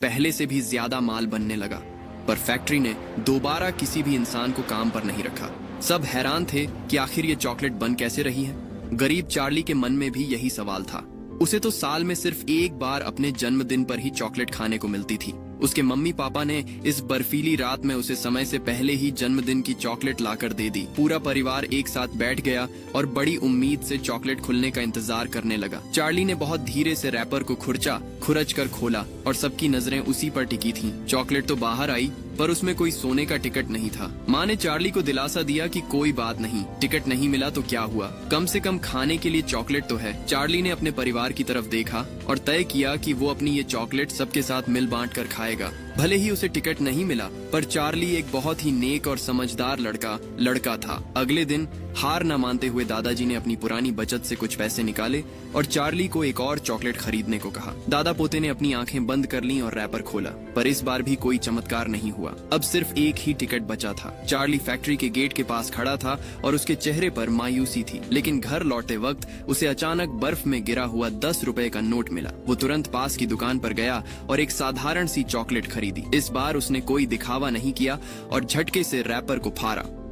पहले से भी ज्यादा माल बनने लगा। पर फैक्ट्री ने दोबारा किसी भी इंसान को काम पर नहीं रखा। सब हैरान थे कि आखिर ये चॉकलेट बन कैसे रही है। गरीब चार्ली के मन में भी यही सवाल था। उसे तो साल में सिर्फ एक बार अपने जन्मदिन पर ही चॉकलेट खाने को मिलती थी। उसके मम्मी पापा ने इस बर्फीली रात में उसे समय से पहले ही जन्मदिन की चॉकलेट लाकर दे दी। पूरा परिवार एक साथ बैठ गया और बड़ी उम्मीद से चॉकलेट खुलने का इंतजार करने लगा। चार्ली ने बहुत धीरे से रैपर को खुरच कर खोला और सबकी नजरें उसी पर टिकी थीं। चॉकलेट तो बाहर आई पर उसमें कोई सोने का टिकट नहीं था। माँ ने चार्ली को दिलासा दिया कि कोई बात नहीं, टिकट नहीं मिला तो क्या हुआ, कम से कम खाने के लिए चॉकलेट तो है। चार्ली ने अपने परिवार की तरफ देखा और तय किया कि वो अपनी ये चॉकलेट सबके साथ मिल बांट कर खाएगा। भले ही उसे टिकट नहीं मिला, पर चार्ली एक बहुत ही नेक और समझदार लड़का था। अगले दिन हार न मानते हुए दादाजी ने अपनी पुरानी बचत से कुछ पैसे निकाले और चार्ली को एक और चॉकलेट खरीदने को कहा। दादा पोते ने अपनी आंखें बंद कर लीं और रैपर खोला, पर इस बार भी कोई चमत्कार नहीं हुआ। अब सिर्फ एक ही टिकट बचा था। चार्ली फैक्ट्री के गेट के पास खड़ा था और उसके चेहरे पर मायूसी थी। लेकिन घर लौटते वक्त उसे अचानक बर्फ में गिरा हुआ 10 रुपए का नोट मिला। वो तुरंत पास की दुकान पर गया और एक साधारण सी चॉकलेट खरीदी। इस बार उसने कोई दिखावा नहीं किया और झटके से रैपर को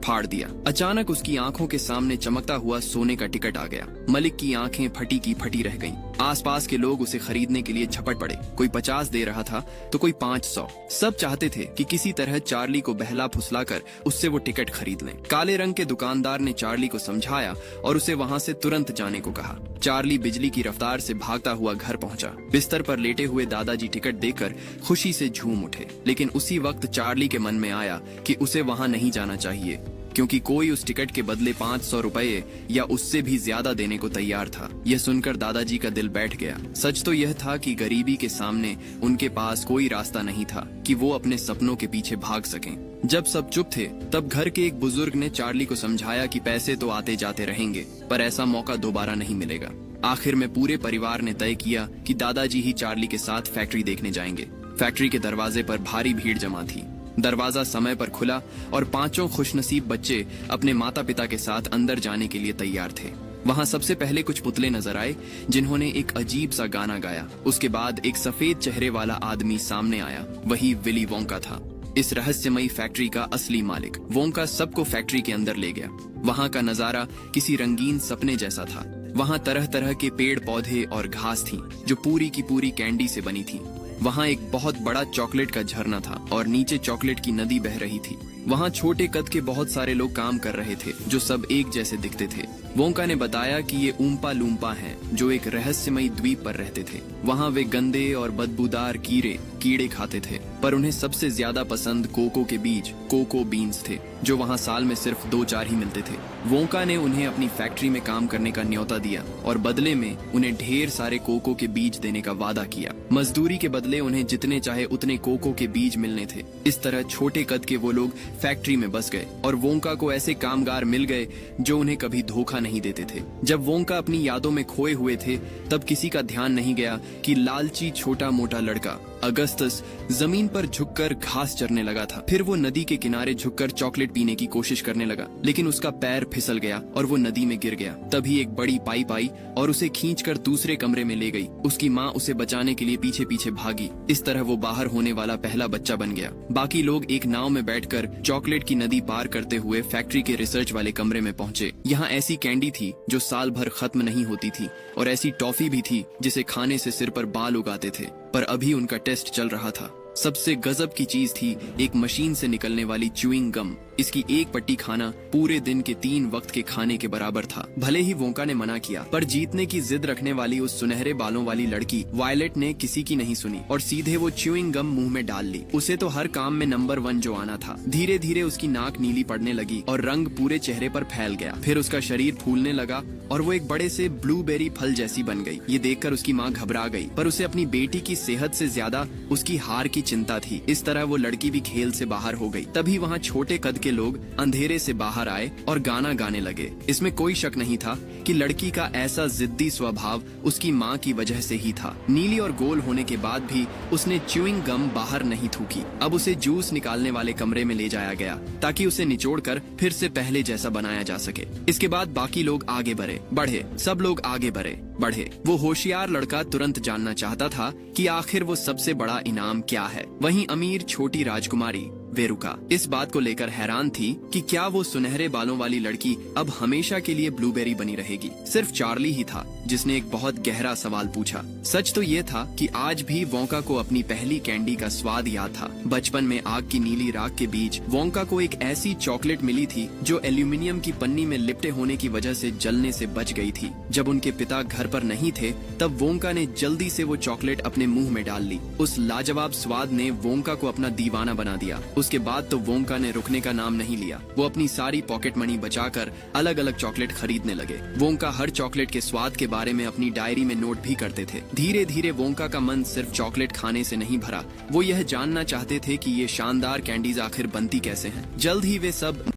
फाड़ दिया। अचानक उसकी आंखों के सामने चमकता हुआ सोने का टिकट आ गया। मलिक की आंखें फटी की फटी रह गईं। आसपास के लोग उसे खरीदने के लिए झपट पड़े। कोई 50 दे रहा था तो कोई 500। सब चाहते थे कि किसी तरह चार्ली को बहला फुसलाकर उससे वो टिकट खरीद लें। काले रंग के दुकानदार ने चार्ली को समझाया और उसे वहां से तुरंत जाने को कहा। चार्ली बिजली की रफ्तार से भागता हुआ घर पहुंचा। बिस्तर पर लेटे हुए दादाजी टिकट देकर खुशी से झूम उठे। लेकिन उसी वक्त चार्ली के मन में आया कि उसे वहां नहीं जाना चाहिए, क्योंकि कोई उस टिकट के बदले 500 रुपए या उससे भी ज्यादा देने को तैयार था। यह सुनकर दादाजी का दिल बैठ गया। सच तो यह था कि गरीबी के सामने उनके पास कोई रास्ता नहीं था कि वो अपने सपनों के पीछे भाग सकें। जब सब चुप थे, तब घर के एक बुजुर्ग ने चार्ली को समझाया कि पैसे तो आते जाते रहेंगे, पर ऐसा मौका दोबारा नहीं मिलेगा। आखिर में पूरे परिवार ने तय किया कि दादाजी ही चार्ली के साथ फैक्ट्री देखने जाएंगे। फैक्ट्री के दरवाजे पर भारी भीड़ जमा थी। दरवाजा समय पर खुला और 5 खुशनसीब बच्चे अपने माता पिता के साथ अंदर जाने के लिए तैयार थे। वहां सबसे पहले कुछ पुतले नजर आए जिन्होंने एक अजीब सा गाना गाया। उसके बाद एक सफेद चेहरे वाला आदमी सामने आया। वही विली वोंका था, इस रहस्यमयी फैक्ट्री का असली मालिक। वोंका सबको फैक्ट्री के अंदर ले गया। वहां का नजारा किसी रंगीन सपने जैसा था। वहां तरह तरह के पेड़ पौधे और घास थी जो पूरी की पूरी कैंडी से बनी थी। वहाँ एक बहुत बड़ा चॉकलेट का झरना था और नीचे चॉकलेट की नदी बह रही थी। वहाँ छोटे कद के बहुत सारे लोग काम कर रहे थे जो सब एक जैसे दिखते थे। वोंका ने बताया कि ये ऊम्पा लूम्पा हैं जो एक रहस्यमयी द्वीप पर रहते थे। वहाँ वे गंदे और बदबूदार कीड़े खाते थे, पर उन्हें सबसे ज्यादा पसंद कोको के बीज कोको बीन्स थे जो वहाँ साल में सिर्फ 2-4 ही मिलते थे। वोंका ने उन्हें अपनी फैक्ट्री में काम करने का न्योता दिया और बदले में उन्हें ढेर सारे कोको के बीज देने का वादा किया। मजदूरी के बदले उन्हें जितने चाहे उतने कोको के बीज मिलने थे। इस तरह छोटे कद के वो लोग फैक्ट्री में बस गए और वोंका को ऐसे कामगार मिल गए जो उन्हें कभी धोखा नहीं देते थे। जब वोंका अपनी यादों में खोए हुए थे, तब किसी का ध्यान नहीं गया कि लालची छोटा मोटा लड़का अगस्तस जमीन पर झुककर घास चरने लगा था। फिर वो नदी के किनारे झुककर चॉकलेट पीने की कोशिश करने लगा, लेकिन उसका पैर फिसल गया और वो नदी में गिर गया। तभी एक बड़ी पाइप आई और उसे खींचकर दूसरे कमरे में ले गई। उसकी माँ उसे बचाने के लिए पीछे पीछे भागी। इस तरह वो बाहर होने वाला पहला बच्चा बन गया। बाकी लोग एक नाव में बैठकर चॉकलेट की नदी पार करते हुए फैक्ट्री के रिसर्च वाले कमरे में पहुंचे। यहाँ ऐसी कैंडी थी जो साल भर खत्म नहीं होती थी और ऐसी टॉफी भी थी जिसे खाने से सिर पर बाल उगाते थे। पर अभी उनका टेस्ट चल रहा था। सबसे गजब की चीज थी एक मशीन से निकलने वाली च्यूइंग गम। इसकी एक पट्टी खाना पूरे दिन के 3 वक्त के खाने के बराबर था। भले ही वोंका ने मना किया, पर जीतने की जिद रखने वाली उस सुनहरे बालों वाली लड़की वायलेट ने किसी की नहीं सुनी और सीधे वो च्यूइंग गम मुंह में डाल ली। उसे तो हर काम में नंबर 1 जो आना था। धीरे धीरे उसकी नाक नीली पड़ने लगी और रंग पूरे चेहरे पर फैल गया। फिर उसका शरीर फूलने लगा और वो एक बड़े से ब्लूबेरी फल जैसी बन गई। ये देखकर उसकी माँ घबरा गई, पर उसे अपनी बेटी की सेहत से ज्यादा उसकी हार की चिंता थी। इस तरह वो लड़की भी खेल से बाहर हो गई। तभी वहाँ छोटे कद के के लोग अंधेरे से बाहर आए और गाना गाने लगे। इसमें कोई शक नहीं था कि लड़की का ऐसा जिद्दी स्वभाव उसकी माँ की वजह से ही था। नीली और गोल होने के बाद भी उसने च्यूइंग गम बाहर नहीं थूकी। अब उसे जूस निकालने वाले कमरे में ले जाया गया ताकि उसे निचोड़कर फिर से पहले जैसा बनाया जा सके। इसके बाद बाकी लोग आगे बढ़े, सब लोग आगे बढ़े। वो होशियार लड़का तुरंत जानना चाहता था कि आखिर वो सबसे बड़ा इनाम क्या है। वहीं अमीर छोटी राजकुमारी वेरुका इस बात को लेकर हैरान थी कि क्या वो सुनहरे बालों वाली लड़की अब हमेशा के लिए ब्लूबेरी बनी रहेगी। सिर्फ चार्ली ही था जिसने एक बहुत गहरा सवाल पूछा। सच तो ये था कि आज भी वोंका को अपनी पहली कैंडी का स्वाद याद था। बचपन में आग की नीली राख के बीच वोंका को एक ऐसी चॉकलेट मिली थी जो एल्यूमिनियम की पन्नी में लिपटे होने की वजह से जलने से बच गई थी। जब उनके पिता घर पर नहीं थे तब वोंका ने जल्दी से वो चॉकलेट अपने मुंह में डाल ली। उस लाजवाब स्वाद ने वोंका को अपना दीवाना बना दिया। उसके बाद तो वोंका ने रुकने का नाम नहीं लिया। वो अपनी सारी पॉकेट मनी बचाकर अलग अलग चॉकलेट खरीदने लगे। वोंका हर चॉकलेट के स्वाद के बारे में अपनी डायरी में नोट भी करते थे। धीरे धीरे वोंका का मन सिर्फ चॉकलेट खाने से नहीं भरा, वो यह जानना चाहते थे कि ये शानदार कैंडीज आखिर बनती कैसे हैं। जल्द ही वे सब